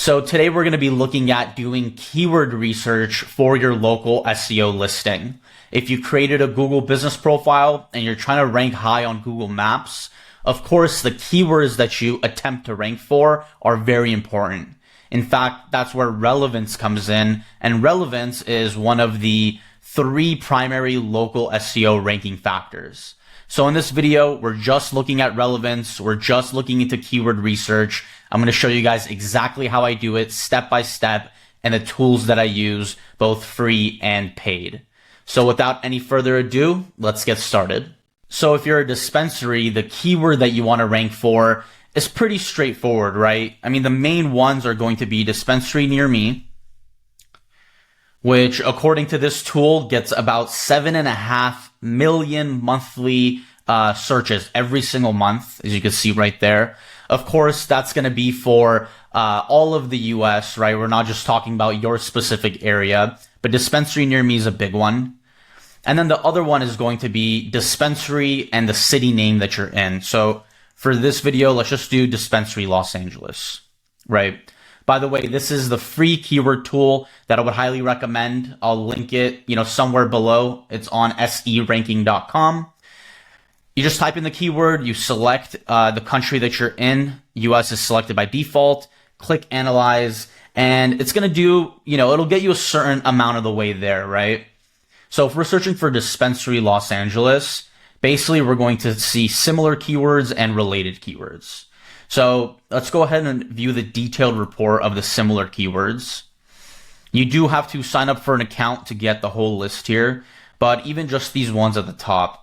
So today we're going to be looking at doing keyword research for your local SEO listing. If you created a Google business profile and you're trying to rank high on Google Maps, of course, the keywords that you attempt to rank for are very important. In fact, that's where relevance comes in, and relevance is one of the 3 primary local SEO ranking factors. So in this video, we're just looking at relevance. We're just looking into keyword research. I'm going to show you guys exactly how I do it step by step and the tools that I use, both free and paid. So without any further ado, let's get started. So if you're a dispensary, the keyword that you want to rank for is pretty straightforward, right? I mean, the main ones are going to be dispensary near me, which according to this tool gets about 7.5 million monthly searches every single month, as you can see right there. Of course, that's going to be for all of the US, right? We're not just talking about your specific area, but dispensary near me is a big one. And then the other one is going to be dispensary and the city name that you're in. So for this video, let's just do dispensary Los Angeles, right? By the way, this is the free keyword tool that I would highly recommend. I'll link it, somewhere below. It's on seranking.com. You just type in the keyword, you select the country that you're in. US is selected by default. Click analyze, and it's going to do, it'll get you a certain amount of the way there, right? So if we're searching for dispensary Los Angeles, basically we're going to see similar keywords and related keywords. So let's go ahead and view the detailed report of the similar keywords. You do have to sign up for an account to get the whole list here, but even just these ones at the top,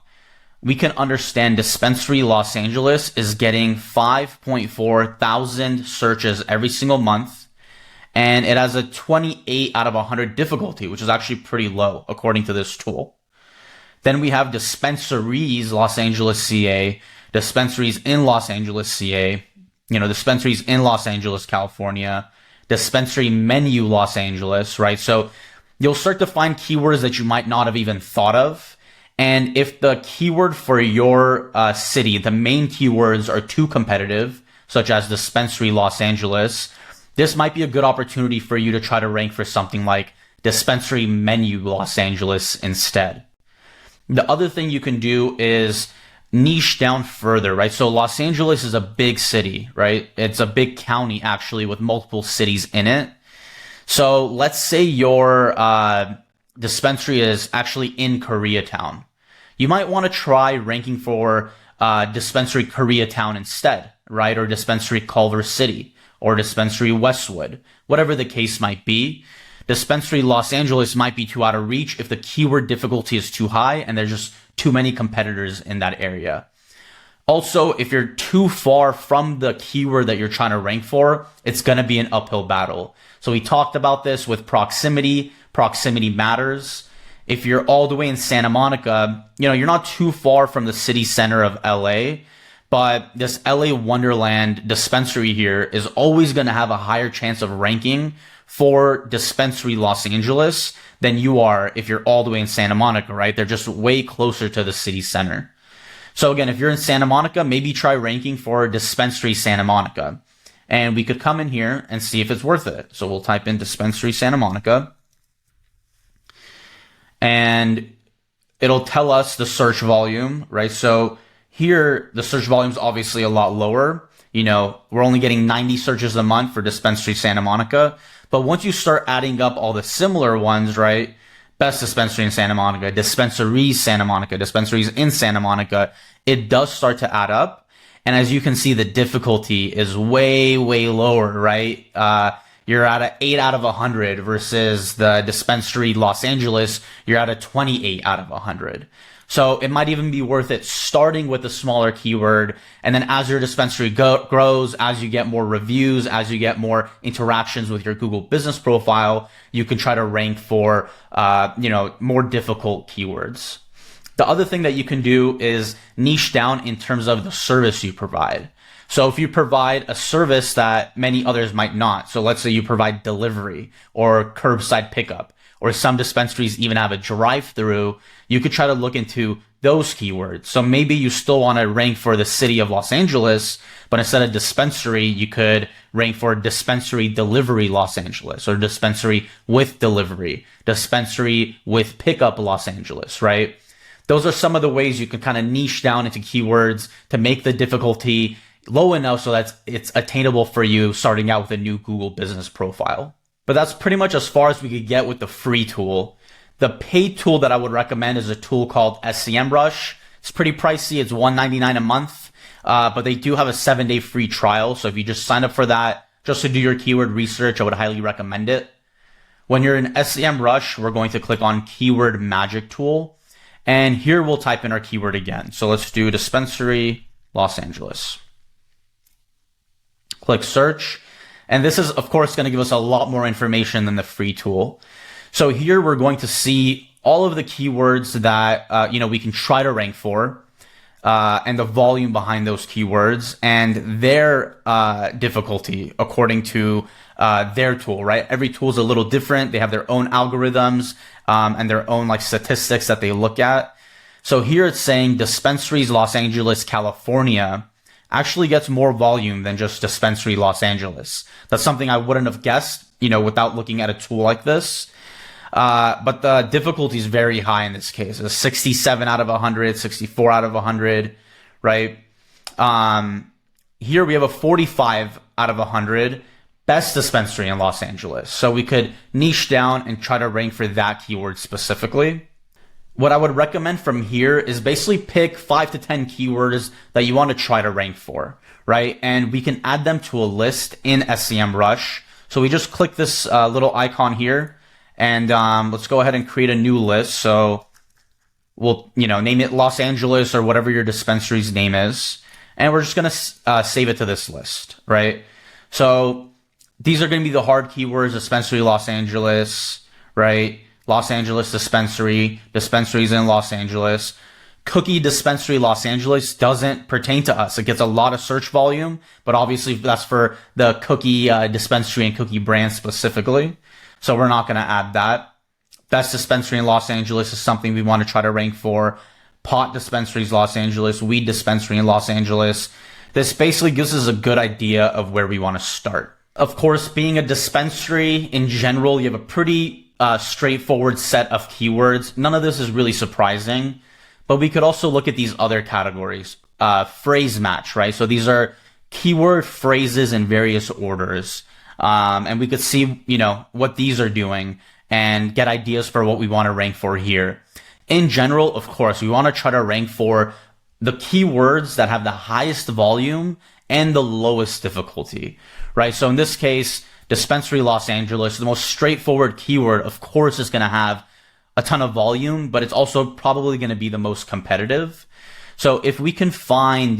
we can understand dispensary Los Angeles is getting 5.4 thousand searches every single month. And it has a 28 out of 100 difficulty, which is actually pretty low according to this tool. Then we have dispensaries Los Angeles, CA, dispensaries in Los Angeles, CA, dispensaries in Los Angeles, California, dispensary menu Los Angeles, right? So you'll start to find keywords that you might not have even thought of. And if the keyword for your city, the main keywords are too competitive, such as dispensary Los Angeles, this might be a good opportunity for you to try to rank for something like dispensary menu Los Angeles instead. The other thing you can do is niche down further, right? So Los Angeles is a big city, right? It's a big county actually with multiple cities in it. So let's say your dispensary is actually in Koreatown. You might want to try ranking for dispensary Koreatown instead, right? Or dispensary Culver City or dispensary Westwood, whatever the case might be. Dispensary Los Angeles might be too out of reach if the keyword difficulty is too high and there's just too many competitors in that area. Also, if you're too far from the keyword that you're trying to rank for, it's going to be an uphill battle. So we talked about this with proximity. Proximity matters. If you're all the way in Santa Monica, you're not too far from the city center of LA, but this LA Wonderland dispensary here is always going to have a higher chance of ranking for dispensary Los Angeles than you are if you're all the way in Santa Monica, right? They're just way closer to the city center. So again, if you're in Santa Monica, maybe try ranking for dispensary Santa Monica. And we could come in here and see if it's worth it. So we'll type in dispensary Santa Monica. And it'll tell us the search volume, right? So here, the search volume is obviously a lot lower. We're only getting 90 searches a month for dispensary Santa Monica. But once you start adding up all the similar ones, right? Best dispensary in Santa Monica, dispensaries Santa Monica, dispensaries in Santa Monica, it does start to add up. And as you can see, the difficulty is way, way lower, right? You're at an 8 out of 100 versus the dispensary Los Angeles, you're at a 28 out of 100. So it might even be worth it starting with a smaller keyword. And then as your dispensary grows, as you get more reviews, as you get more interactions with your Google business profile, you can try to rank for, more difficult keywords. The other thing that you can do is niche down in terms of the service you provide. So if you provide a service that many others might not, so let's say you provide delivery or curbside pickup, or some dispensaries even have a drive-through, you could try to look into those keywords. So maybe you still want to rank for the city of Los Angeles, but instead of dispensary, you could rank for dispensary delivery Los Angeles, or dispensary with delivery, dispensary with pickup Los Angeles, right? Those are some of the ways you can kind of niche down into keywords to make the difficulty low enough so that it's attainable for you starting out with a new Google business profile. But that's pretty much as far as we could get with the free tool. The paid tool that I would recommend is a tool called SEMrush. It's pretty pricey. It's $199 a month, but they do have a 7-day free trial. So if you just sign up for that just to do your keyword research, I would highly recommend it. When you're in SEMrush, we're going to click on Keyword Magic Tool. And here we'll type in our keyword again. So let's do dispensary Los Angeles. Click search. And this is, of course, going to give us a lot more information than the free tool. So here we're going to see all of the keywords that, we can try to rank for, and the volume behind those keywords and their, difficulty according to, their tool, right? Every tool is a little different. They have their own algorithms, and their own like statistics that they look at. So here it's saying Dispensaries Los Angeles, California actually gets more volume than just Dispensary Los Angeles. That's something I wouldn't have guessed, without looking at a tool like this. But the difficulty is very high in this case. It's 67 out of 100, 64 out of 100, right? Here we have a 45 out of 100 best dispensary in Los Angeles. So we could niche down and try to rank for that keyword specifically. What I would recommend from here is basically pick 5 to 10 keywords that you want to try to rank for, right? And we can add them to a list in SEMrush. So we just click this little icon here, and let's go ahead and create a new list. So we'll, name it Los Angeles or whatever your dispensary's name is. And we're just going to save it to this list, right? So these are going to be the hard keywords: dispensary Los Angeles, right? Los Angeles dispensary, dispensaries in Los Angeles. Cookie dispensary Los Angeles doesn't pertain to us. It gets a lot of search volume, but obviously that's for the cookie dispensary and cookie brand specifically. So we're not going to add that. Best dispensary in Los Angeles is something we want to try to rank for. Pot dispensaries Los Angeles, weed dispensary in Los Angeles. This basically gives us a good idea of where we want to start. Of course, being a dispensary in general, you have a pretty straightforward set of keywords. None of this is really surprising, but we could also look at these other categories. Phrase match, right? So these are keyword phrases in various orders. And we could see, what these are doing and get ideas for what we want to rank for here. In general, of course, we want to try to rank for the keywords that have the highest volume and the lowest difficulty, right? So in this case, dispensary Los Angeles, the most straightforward keyword, of course, is going to have a ton of volume, but it's also probably going to be the most competitive. So if we can find,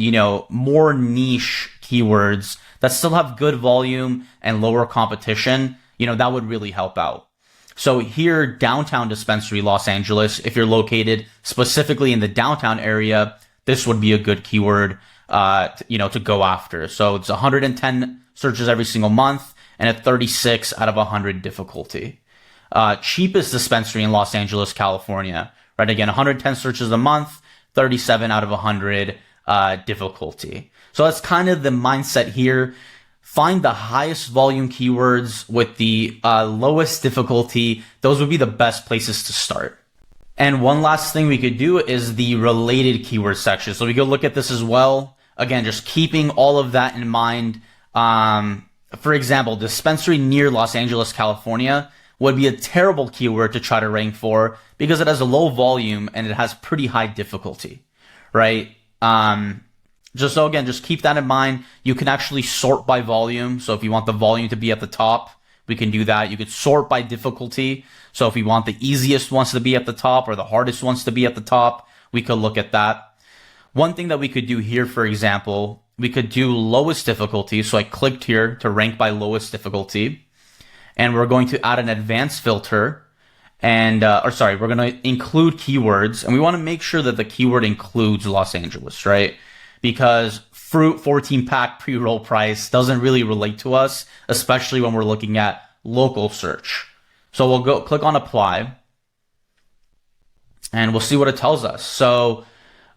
more niche keywords that still have good volume and lower competition, that would really help out. So here, downtown dispensary Los Angeles, if you're located specifically in the downtown area, this would be a good keyword, to go after. So it's 110 searches every single month and a 36 out of 100 difficulty. Cheapest dispensary in Los Angeles, California, right? Again, 110 searches a month, 37 out of 100 difficulty. So that's kind of the mindset here. Find the highest volume keywords with the lowest difficulty. Those would be the best places to start. And one last thing we could do is the related keyword section. So we go look at this as well. Again, just keeping all of that in mind. For example, dispensary near Los Angeles, California would be a terrible keyword to try to rank for because it has a low volume and it has pretty high difficulty, right? Just keep that in mind. You can actually sort by volume. So if you want the volume to be at the top, we can do that. You could sort by difficulty. So if we want the easiest ones to be at the top or the hardest ones to be at the top, we could look at that. One thing that we could do here, for example, we could do lowest difficulty. So I clicked here to rank by lowest difficulty. And we're going to add an advanced filter. And, we're going to include keywords. And we want to make sure that the keyword includes Los Angeles, right? Because fruit 14-pack pre-roll price doesn't really relate to us, especially when we're looking at local search. So we'll click on apply. And we'll see what it tells us. So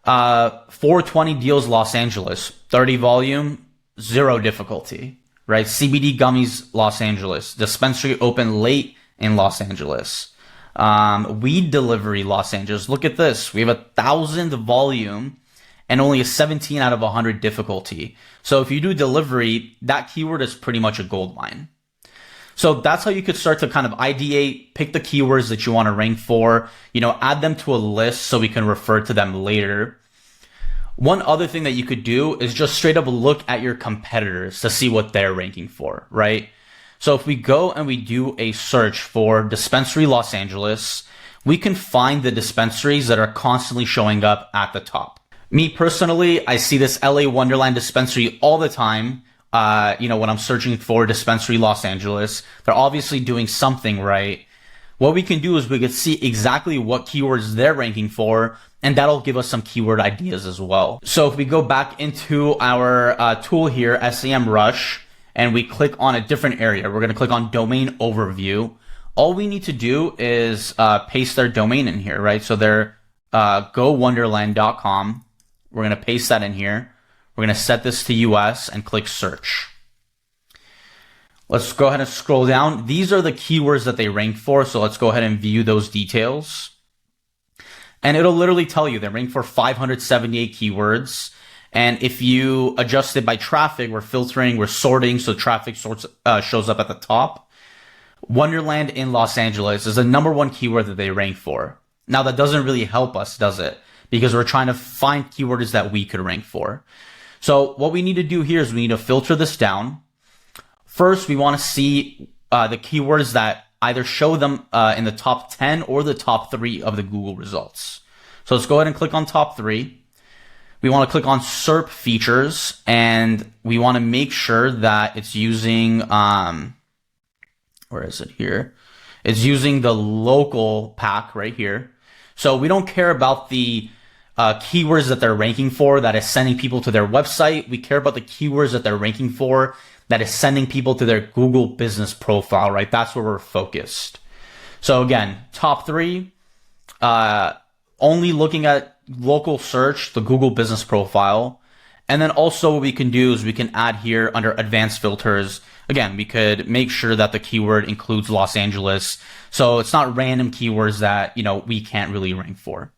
420 deals Los Angeles, 30 volume, 0 difficulty, right? CBD gummies Los Angeles, dispensary open late in Los Angeles. Weed delivery Los Angeles. Look at this. We have 1,000 volume and only a 17 out of 100 difficulty. So if you do delivery, that keyword is pretty much a gold mine. So that's how you could start to kind of ideate, pick the keywords that you want to rank for, add them to a list so we can refer to them later. One other thing that you could do is just straight up look at your competitors to see what they're ranking for, right? So if we go and we do a search for Dispensary Los Angeles, we can find the dispensaries that are constantly showing up at the top. Me personally, I see this LA Wonderland dispensary all the time. When I'm searching for Dispensary Los Angeles, they're obviously doing something right. What we can do is we can see exactly what keywords they're ranking for, and that'll give us some keyword ideas as well. So if we go back into our tool here, SEMrush, and we click on a different area, we're going to click on domain overview. All we need to do is paste their domain in here, right? So they're gowonderland.com. We're going to paste that in here. We're going to set this to US and click search. Let's go ahead and scroll down. These are the keywords that they rank for. So let's go ahead and view those details. And it'll literally tell you they rank for 578 keywords. And if you adjust it by traffic, we're filtering, we're sorting, so traffic shows up at the top. Wonderland in Los Angeles is the #1 keyword that they rank for. Now that doesn't really help us, does it? Because we're trying to find keywords that we could rank for. So what we need to do here is we need to filter this down. First, we want to see the keywords that either show them in the top 10 or the top 3 of the Google results. So let's go ahead and click on top 3. We want to click on SERP features, and we want to make sure that it's using, where is it here? It's using the local pack right here. So we don't care about the keywords that they're ranking for that is sending people to their website. We care about the keywords that they're ranking for that is sending people to their Google business profile, right? That's where we're focused. So again, top 3, only looking at local search, the Google business profile. And then also what we can do is we can add here under advanced filters. Again, we could make sure that the keyword includes Los Angeles. So it's not random keywords that, we can't really rank for.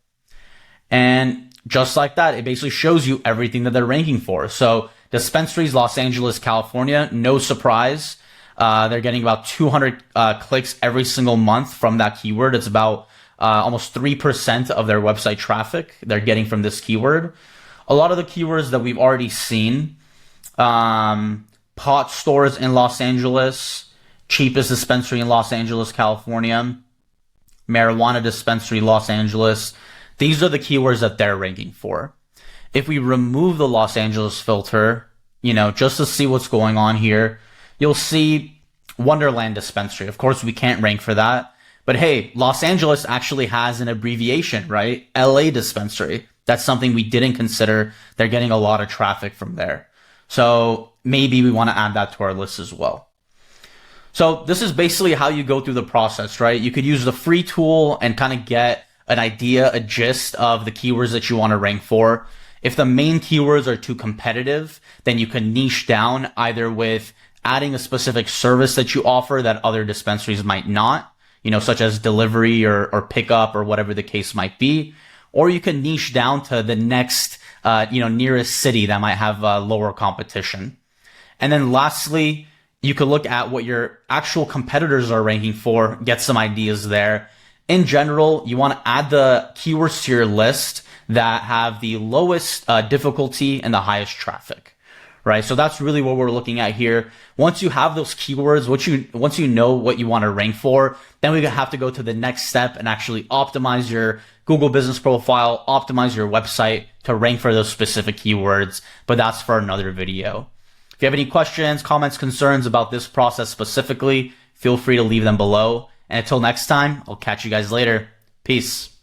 And just like that, it basically shows you everything that they're ranking for. So Dispensaries, Los Angeles, California, no surprise. They're getting about 200 clicks every single month from that keyword. It's about almost 3% of their website traffic they're getting from this keyword. A lot of the keywords that we've already seen, pot stores in Los Angeles, cheapest dispensary in Los Angeles, California, marijuana dispensary, Los Angeles. These are the keywords that they're ranking for. If we remove the Los Angeles filter, just to see what's going on here, you'll see Wonderland dispensary. Of course, we can't rank for that. But hey, Los Angeles actually has an abbreviation, right? LA dispensary. That's something we didn't consider. They're getting a lot of traffic from there. So maybe we want to add that to our list as well. So this is basically how you go through the process, right? You could use the free tool and kind of get an idea, a gist of the keywords that you want to rank for. If the main keywords are too competitive, then you can niche down either with adding a specific service that you offer that other dispensaries might not, such as delivery or pickup or whatever the case might be. Or you can niche down to the next, nearest city that might have lower competition. And then lastly, you could look at what your actual competitors are ranking for, get some ideas there. In general, you want to add the keywords to your list that have the lowest difficulty and the highest traffic, right? So that's really what we're looking at here. Once you have those keywords, once you know what you want to rank for, then we have to go to the next step and actually optimize your Google business profile, optimize your website to rank for those specific keywords. But that's for another video. If you have any questions, comments, concerns about this process specifically, feel free to leave them below. And until next time, I'll catch you guys later. Peace.